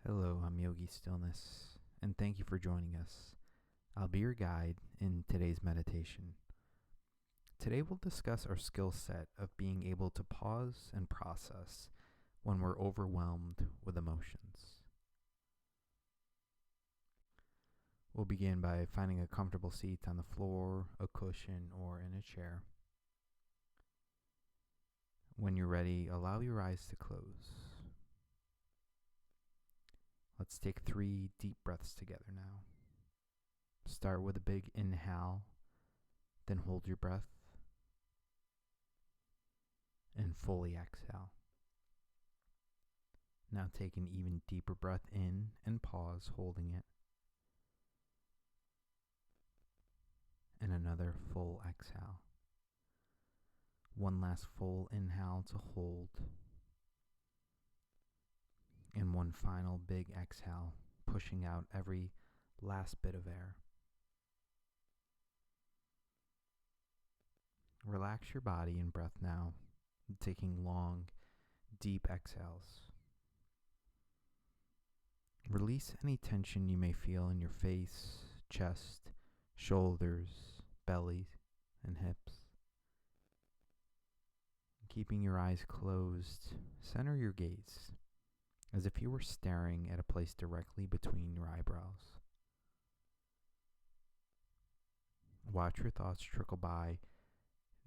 Hello, I'm Yogi Stillness, and thank you for joining us. I'll be your guide in today's meditation. Today we'll discuss our skill set of being able to pause and process when we're overwhelmed with emotions. We'll begin by finding a comfortable seat on the floor, a cushion, or in a chair. When you're ready, allow your eyes to close. Let's take 3 deep breaths together now. Start with a big inhale, then hold your breath, and fully exhale. Now take an even deeper breath in and pause, holding it. And another full exhale. One last full inhale to hold. And one final big exhale, pushing out every last bit of air. Relax your body and breath now, taking long, deep exhales. Release any tension you may feel in your face, chest, shoulders, belly, and hips. Keeping your eyes closed, center your gaze as if you were staring at a place directly between your eyebrows. Watch your thoughts trickle by,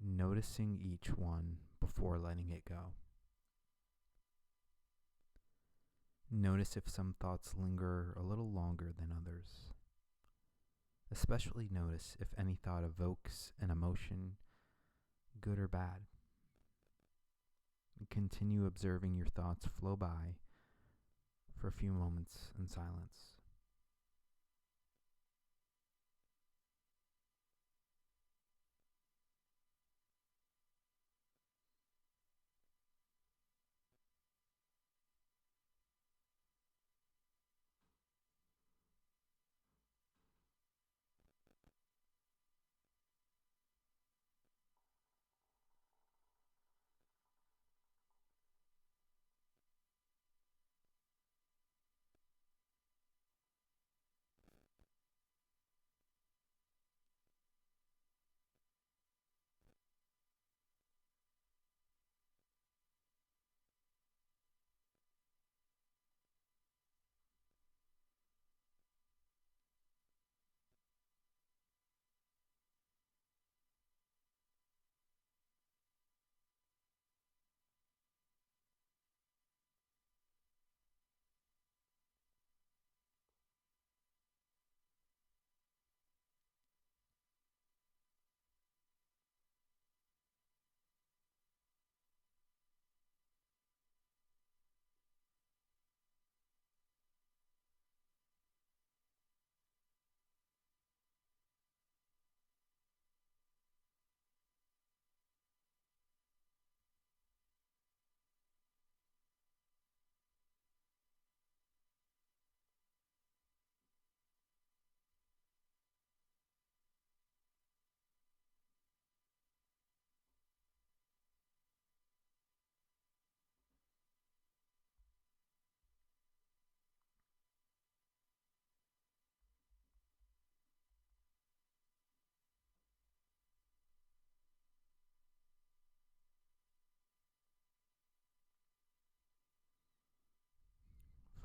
noticing each one before letting it go. Notice if some thoughts linger a little longer than others. Especially notice if any thought evokes an emotion, good or bad. Continue observing your thoughts flow by for a few moments in silence.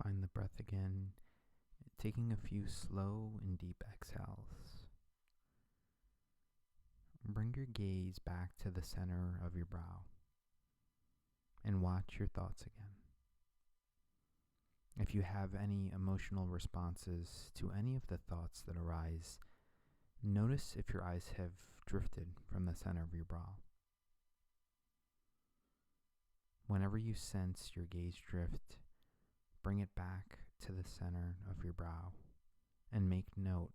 Find the breath again, taking a few slow and deep exhales. Bring your gaze back to the center of your brow and watch your thoughts again. If you have any emotional responses to any of the thoughts that arise, notice if your eyes have drifted from the center of your brow. Whenever you sense your gaze drift, bring it back to the center of your brow and make note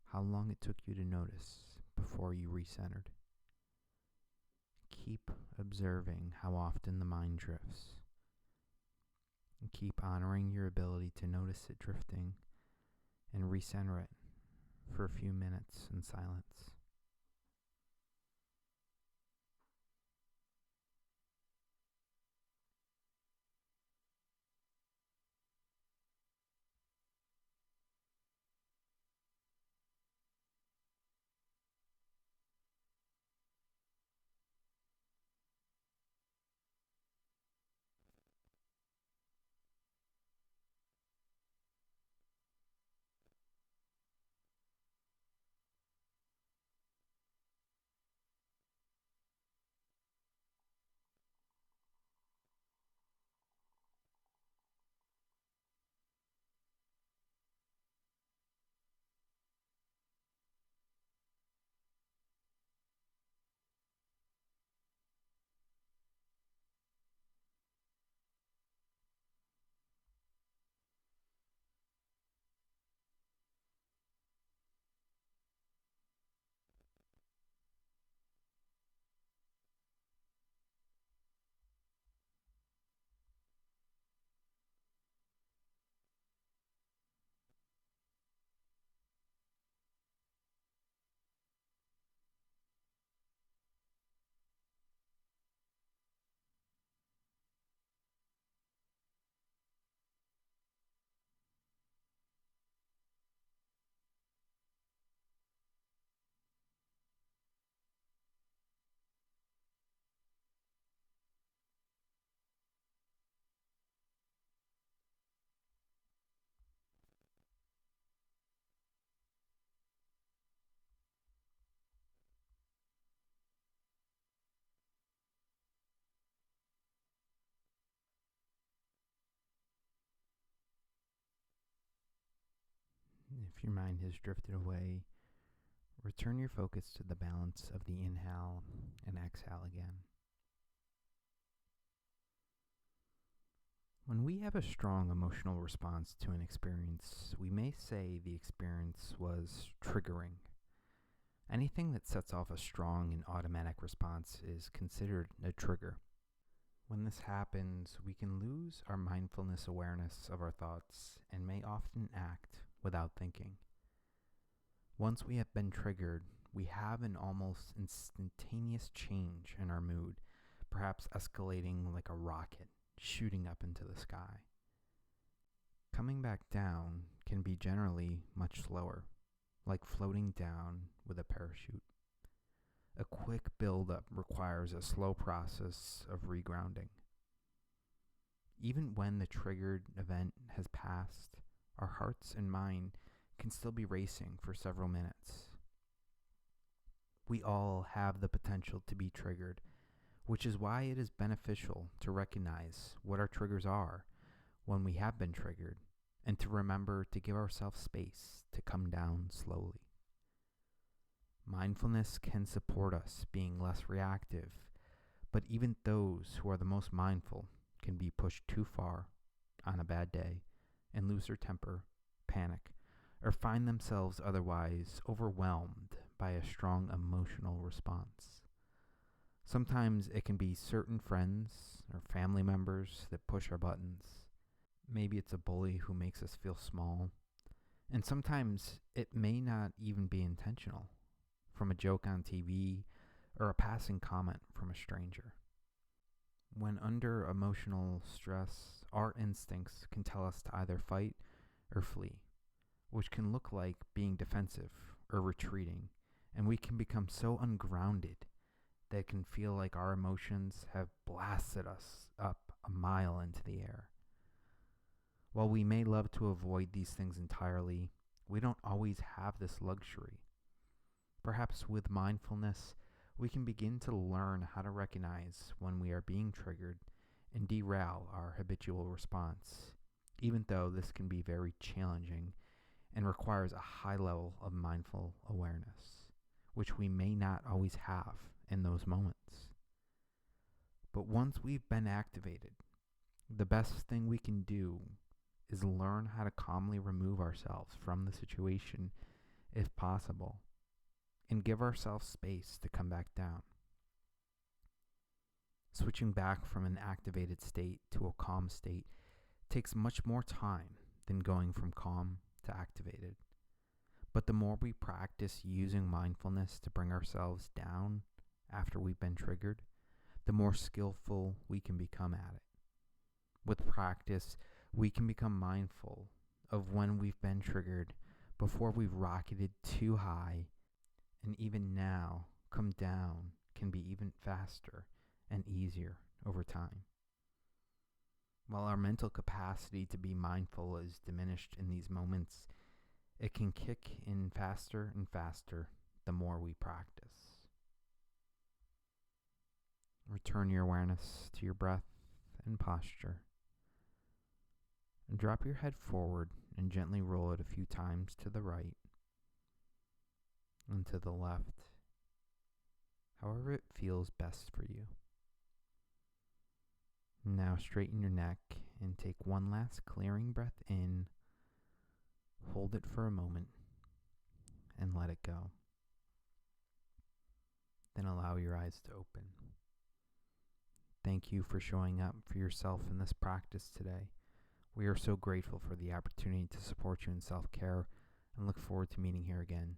how long it took you to notice before you recentered. Keep observing how often the mind drifts. And keep honoring your ability to notice it drifting and recenter it for a few minutes in silence. If your mind has drifted away, return your focus to the balance of the inhale and exhale again. When we have a strong emotional response to an experience, we may say the experience was triggering. Anything that sets off a strong and automatic response is considered a trigger. When this happens, we can lose our mindfulness awareness of our thoughts and may often act without thinking. Once we have been triggered, we have an almost instantaneous change in our mood, perhaps escalating like a rocket, shooting up into the sky. Coming back down can be generally much slower, like floating down with a parachute. A quick build-up requires a slow process of regrounding. Even when the triggered event has passed, our hearts and mind can still be racing for several minutes. We all have the potential to be triggered, which is why it is beneficial to recognize what our triggers are when we have been triggered, and to remember to give ourselves space to come down slowly. Mindfulness can support us being less reactive, but even those who are the most mindful can be pushed too far on a bad day and lose their temper, panic, or find themselves otherwise overwhelmed by a strong emotional response. Sometimes it can be certain friends or family members that push our buttons. Maybe it's a bully who makes us feel small. And sometimes it may not even be intentional, from a joke on TV or a passing comment from a stranger. When under emotional stress, our instincts can tell us to either fight or flee, which can look like being defensive or retreating, and we can become so ungrounded that it can feel like our emotions have blasted us up a mile into the air. While we may love to avoid these things entirely, we don't always have this luxury. Perhaps with mindfulness, we can begin to learn how to recognize when we are being triggered and derail our habitual response, even though this can be very challenging and requires a high level of mindful awareness, which we may not always have in those moments. But once we've been activated, the best thing we can do is learn how to calmly remove ourselves from the situation if possible, and give ourselves space to come back down. Switching back from an activated state to a calm state takes much more time than going from calm to activated. But the more we practice using mindfulness to bring ourselves down after we've been triggered, the more skillful we can become at it. With practice, we can become mindful of when we've been triggered before we've rocketed too high, and even now, come down can be even faster and easier over time. While our mental capacity to be mindful is diminished in these moments, it can kick in faster and faster the more we practice. Return your awareness to your breath and posture. And drop your head forward and gently roll it a few times to the right and to the left, however it feels best for you. Now straighten your neck and take one last clearing breath in, hold it for a moment, and let it go. Then allow your eyes to open. Thank you for showing up for yourself in this practice today. We are so grateful for the opportunity to support you in self-care and look forward to meeting here again